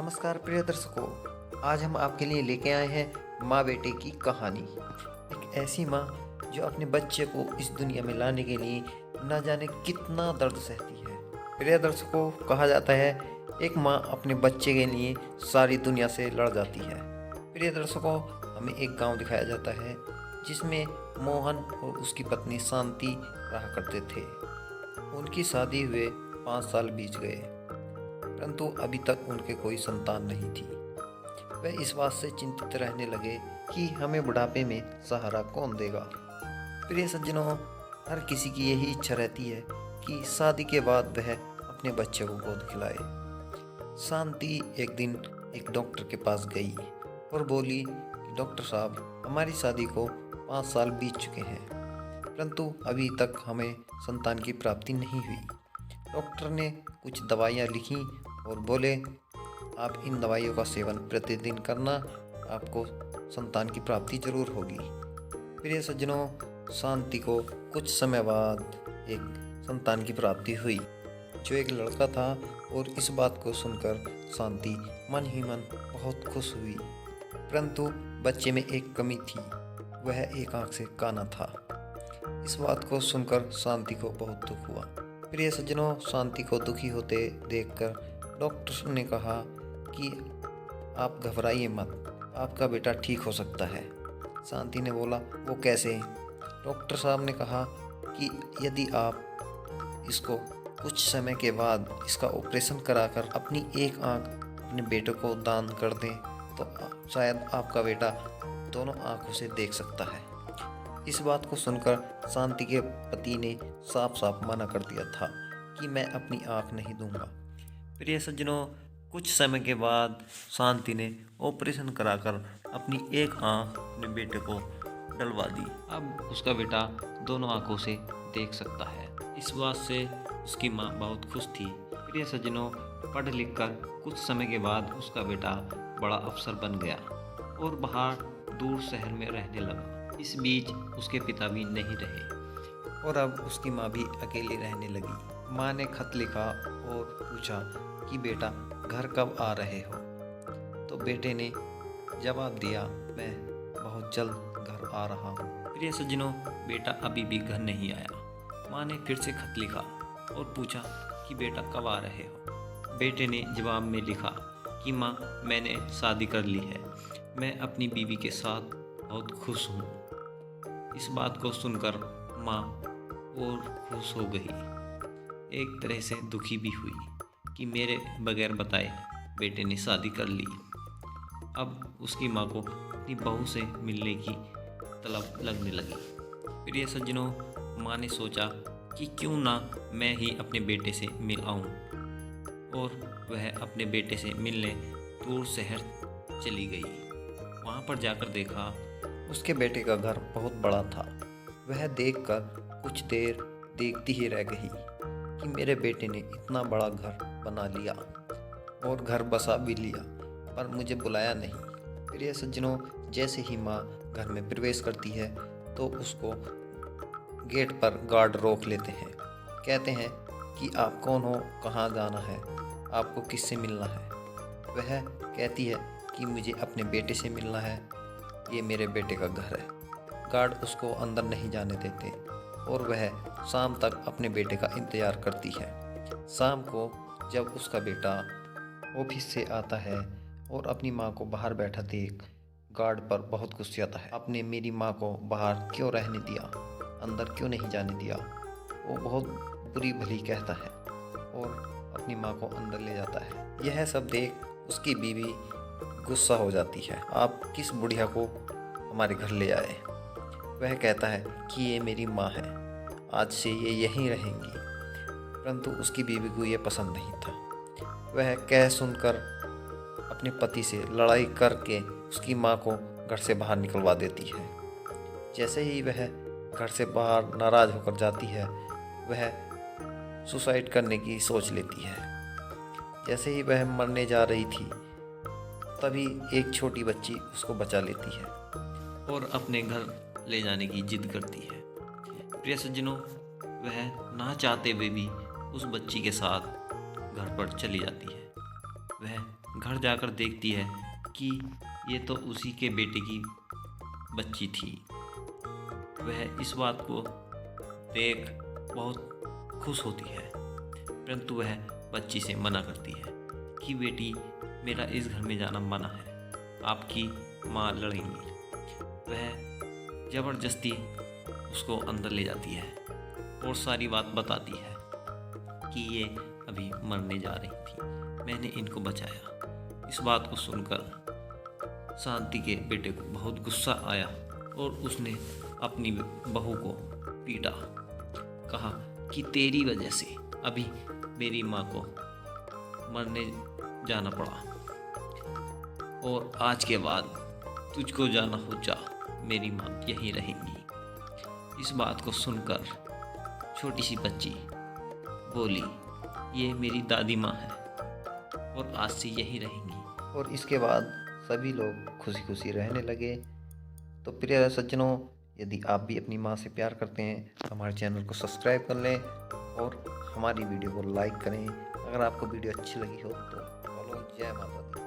नमस्कार प्रिय दर्शकों, आज हम आपके लिए लेके आए हैं माँ बेटे की कहानी। एक ऐसी माँ जो अपने बच्चे को इस दुनिया में लाने के लिए न जाने कितना दर्द सहती है। प्रिय दर्शकों, कहा जाता है एक माँ अपने बच्चे के लिए सारी दुनिया से लड़ जाती है। प्रिय दर्शकों, हमें एक गांव दिखाया जाता है जिसमें मोहन और उसकी पत्नी शांति रहा करते थे। उनकी शादी हुए 5 साल बीत गए, परंतु अभी तक उनके कोई संतान नहीं थी। वह इस बात से चिंतित रहने लगे कि हमें बुढ़ापे में सहारा कौन देगा। प्रिय सज्जनों, हर किसी की यही इच्छा रहती है कि शादी के बाद वह अपने बच्चे को गोद खिलाए। शांति एक दिन एक डॉक्टर के पास गई और बोली, डॉक्टर साहब, हमारी शादी को 5 साल बीत चुके हैं, परंतु अभी तक हमें संतान की प्राप्ति नहीं हुई। डॉक्टर ने कुछ दवाइयाँ लिखी और बोले, आप इन दवाइयों का सेवन प्रतिदिन करना, आपको संतान की प्राप्ति जरूर होगी। प्रिय सज्जनों, शांति को कुछ समय बाद एक संतान की प्राप्ति हुई जो एक लड़का था, और इस बात को सुनकर शांति मन ही मन बहुत खुश हुई। परंतु बच्चे में एक कमी थी, वह एक आंख से काना था। इस बात को सुनकर शांति को बहुत दुख हुआ। प्रिय सज्जनों, शांति को दुखी होते देखकर डॉक्टर ने कहा कि आप घबराइए मत, आपका बेटा ठीक हो सकता है। शांति ने बोला, वो कैसे? डॉक्टर साहब ने कहा कि यदि आप इसको कुछ समय के बाद इसका ऑपरेशन कराकर अपनी एक आंख अपने बेटे को दान कर दें तो शायद आपका बेटा दोनों आंखों से देख सकता है। इस बात को सुनकर शांति के पति ने साफ साफ मना कर दिया था कि मैं अपनी आंख नहीं दूंगा। प्रिय सज्जनों, कुछ समय के बाद शांति ने ऑपरेशन कराकर अपनी एक आंख अपने बेटे को डलवा दी। अब उसका बेटा दोनों आंखों से देख सकता है। इस बात से उसकी माँ बहुत खुश थी। प्रिय सज्जनों, पढ़ लिख कर कुछ समय के बाद उसका बेटा बड़ा अफसर बन गया और बाहर दूर शहर में रहने लगा। इस बीच उसके पिता भी नहीं रहे और अब उसकी माँ भी अकेली रहने लगी। माँ ने खत लिखा और पूछा कि बेटा घर कब आ रहे हो? तो बेटे ने जवाब दिया, मैं बहुत जल्द घर आ रहा हूँ। प्रिय सज्जनों, बेटा अभी भी घर नहीं आया। माँ ने फिर से खत लिखा और पूछा कि बेटा कब आ रहे हो? बेटे ने जवाब में लिखा कि माँ, मैंने शादी कर ली है, मैं अपनी बीवी के साथ बहुत खुश हूँ। इस बात को सुनकर माँ और खुश हो गई, एक तरह से दुखी भी हुई कि मेरे बगैर बताए बेटे ने शादी कर ली। अब उसकी माँ को अपनी बहू से मिलने की तलब लगने लगी। प्रिय सज्जनों, माँ ने सोचा कि क्यों ना मैं ही अपने बेटे से मिल आऊँ, और वह अपने बेटे से मिलने दूर शहर चली गई। वहाँ पर जाकर देखा उसके बेटे का घर बहुत बड़ा था। वह देखकर कुछ देर देखती ही रह गई कि मेरे बेटे ने इतना बड़ा घर बना लिया और घर बसा भी लिया, पर मुझे बुलाया नहीं। प्रिय सज्जनों, जैसे ही माँ घर में प्रवेश करती है तो उसको गेट पर गार्ड रोक लेते हैं। कहते हैं कि आप कौन हो, कहाँ जाना है, आपको किससे मिलना है? वह कहती है कि मुझे अपने बेटे से मिलना है, ये मेरे बेटे का घर है। गार्ड उसको अंदर नहीं जाने देते और वह शाम तक अपने बेटे का इंतज़ार करती है। शाम को जब उसका बेटा ऑफिस से आता है और अपनी माँ को बाहर बैठा देख गार्ड पर बहुत गुस्सा आता है। आपने मेरी माँ को बाहर क्यों रहने दिया, अंदर क्यों नहीं जाने दिया? वो बहुत बुरी भली कहता है और अपनी माँ को अंदर ले जाता है। यह सब देख उसकी बीवी गुस्सा हो जाती है, आप किस बुढ़िया को हमारे घर ले आए? वह कहता है कि ये मेरी माँ है, आज से ये यहीं रहेंगी। परंतु उसकी बीवी को ये पसंद नहीं था। वह कह सुनकर अपने पति से लड़ाई करके उसकी माँ को घर से बाहर निकलवा देती है। जैसे ही वह घर से बाहर नाराज होकर जाती है, वह सुसाइड करने की सोच लेती है। जैसे ही वह मरने जा रही थी, तभी एक छोटी बच्ची उसको बचा लेती है और अपने घर ले जाने की जिद करती है। प्रिय सज्जनों, वह ना चाहते हुए भी उस बच्ची के साथ घर पर चली जाती है। वह घर जाकर देखती है कि ये तो उसी के बेटे की बच्ची थी। वह इस बात को देख बहुत खुश होती है, परंतु वह बच्ची से मना करती है कि बेटी, मेरा इस घर में जाना मना है, आपकी माँ लड़ेंगी। वह ज़बरदस्ती उसको अंदर ले जाती है और सारी बात बताती है कि ये अभी मरने जा रही थी, मैंने इनको बचाया। इस बात को सुनकर शांति के बेटे को बहुत गुस्सा आया और उसने अपनी बहू को पीटा। कहा कि तेरी वजह से अभी मेरी माँ को मरने जाना पड़ा और आज के बाद तुझको जाना हो जा, मेरी माँ यहीं रहेंगी। इस बात को सुनकर छोटी सी बच्ची बोली, ये मेरी दादी माँ है और आज से यहीं रहेंगी। और इसके बाद सभी लोग खुशी खुशी रहने लगे। तो प्रिय सज्जनों, यदि आप भी अपनी माँ से प्यार करते हैं तो हमारे चैनल को सब्सक्राइब कर लें और हमारी वीडियो को लाइक करें। अगर आपको वीडियो अच्छी लगी हो तो बोलो जय माता दी।